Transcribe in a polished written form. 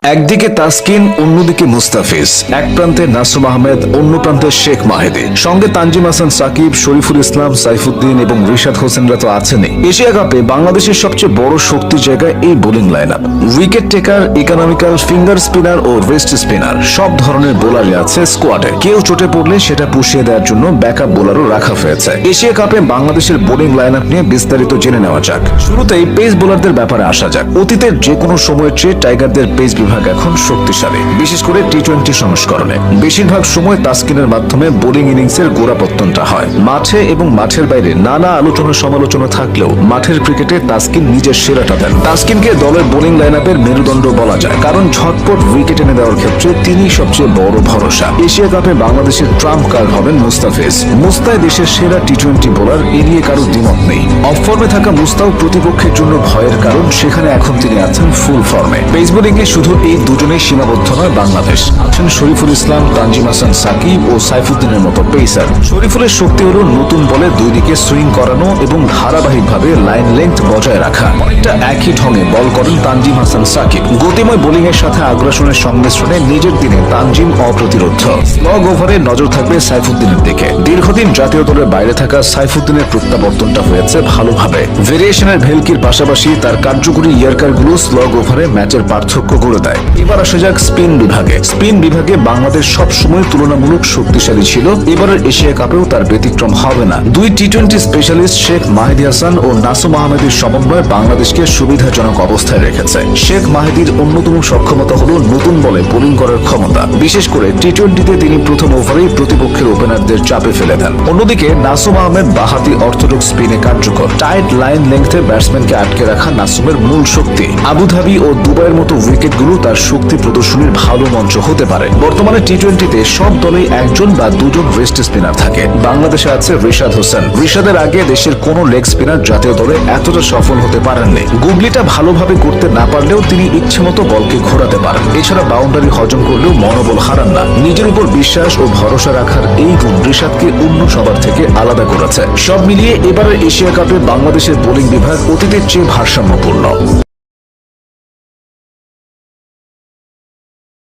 একদিকে তাসকিন, অন্যদিকে মুস্তাফিজ, এক প্রান্তে নাসুম আহমেদ, অন্য প্রান্তে শেখ মাহেদী, সঙ্গে তানজিম হাসান সাকিব, শরীফুল ইসলাম, সাইফুদ্দিন এবং রিশাদ হোসেনরা তো আছেনই। এশিয়া কাপে বাংলাদেশের সবচেয়ে বড় শক্তির জায়গায় এই bowling line up. Wicket taker, economical, finger spinner ও রেস্ট স্পিনার সব ধরনের বোলারই আছে স্কোয়াডে। কেউ চোটে পড়লে সেটা পুষিয়ে দেওয়ার জন্য ব্যাকআপ বোলারও রাখা হয়েছে। এশিয়া কাপে বাংলাদেশের বোলিং লাইন আপ নিয়ে বিস্তারিত জেনে নেওয়া যাক। শুরুতেই পেস বোলারদের ব্যাপারে আসা যাক। অতীতের যে কোনো সময়ের চেয়ে টাইগারদের পেস বিভাগ এখন শক্তিশালী, বিশেষ করে টি-20 সংস্করণে। বেশিরভাগ সময় তাসকিনের মাধ্যমে বোলিং ইনিংসের গোড়াপত্তনটা হয়। মাঠে এবং মাঠের বাইরে নানা আলোচনা সমালোচনা থাকলেও মাঠের ক্রিকেটে তাসকিন নিজের সেরাটা দেন। তাসকিনকে দলের বোলিং লাইন আপের মেরুদণ্ড বলা যায়, কারণ ঝটপট উইকেট এনে দেওয়ার ক্ষেত্রে তিনি সবচেয়ে বড় ভরসা। এশিয়া কাপে বাংলাদেশের ট্রাম্প কার্ড হবেন মুস্তাফিজ। মুস্তাই দেশের সেরা টি-20 বোলার, এ নিয়ে কারো দ্বিমত নেই। অফ ফর্মে থাকা মুস্তাও প্রতিপক্ষের জন্য ভয়ের কারণ, সেখানে এখন তিনি আছেন ফুল ফর্মে। পেস বোলিংয়ে শুধু এই দুজনেই সীমাবদ্ধ নয় বাংলাদেশ, আছেন শরীফুল ইসলাম, তানজিম হাসান সাকিব ও সাইফুদ্দিনের মতো পেসার। শরীফুলের শক্তি হল নতুন বলে দুই দিকে সুইং করানো এবং ধারাবাহিকভাবে লাইন লেংথ বজায় রাখা। অনেকটা একই ঢঙে বল করেন তানজিম হাসান সাকিব। গতিময় বোলিং এর সাথে আগ্রাসনের সংমিশ্রণে নিজের দিনে তানজিম অপ্রতিরোধ। স্লগ ওভারে নজর থাকবে সাইফুদ্দিনের দিকে। দীর্ঘদিন জাতীয় দলের বাইরে থাকা সাইফুদ্দিনের প্রত্যাবর্তনটা হয়েছে ভালোভাবে। ভেরিয়েশনের ভেলকির পাশাপাশি তার কার্যকরী ইয়ার্কারগুলো স্লগ ওভারে ম্যাচের পার্থক্য গড়ে দেয়। এবার আসা যাক স্পিন বিভাগে। স্পিন বিভাগে বাংলাদেশ সবসময় তুলনামূলক শক্তিশালী ছিল, এবারের এশিয়া কাপেও তার ব্যতিক্রম হবে না। দুই টি-20 স্পেশালিস্ট শেখ মাহেদী হাসান ও নাসুম আহমেদের সমন্বয় বাংলাদেশকে সুবিধাজনক অবস্থায় রেখেছে। শেখ মাহেদীর অন্যতম সক্ষমতা হল নতুন বলে বোলিং করার ক্ষমতা। বিশেষ করে টি-20তে তিনি প্রথম ওভারেই প্রতিপক্ষের ওপেনারদের চাপে ফেলে দেন। অন্যদিকে নাসুম আহমেদ বাহাতি অর্থোডক্স স্পিনে কার্যকর। টাইট লাইন লেংথে ব্যাটসম্যানকে আটকে রাখা নাসুমের মূল শক্তি। আবুধাবি ও দুবাইয়ের মতো উইকেটগুলো তার শক্তি প্রদর্শনীর ভালো মঞ্চ হতে পারে। বর্তমানে টি-20তে সব দলেই একজন বা দুজন রেস্ট স্পিনার থাকে। বাংলাদেশে আছে রিশাদ হোসেন। রিশাদের আগে দেশের কোন লেগ স্পিনার জাতীয় দলে এতটা সফল হতে পারেননি। গুগলিটা ভালোভাবে করতে না পারলেও তিনি ইচ্ছেমতো বলকে ঘোরাতে পারেন। এছাড়া বাউন্ডারি হজম করলেও মনোবল হারান না। নিজের উপর বিশ্বাস ও ভরসা রাখার এই গুণ রিশাদকে অন্য সবার থেকে আলাদা করেছে। সব মিলিয়ে এবারের এশিয়া কাপে বাংলাদেশের বোলিং বিভাগ অতীতের চেয়ে ভারসাম্যপূর্ণ।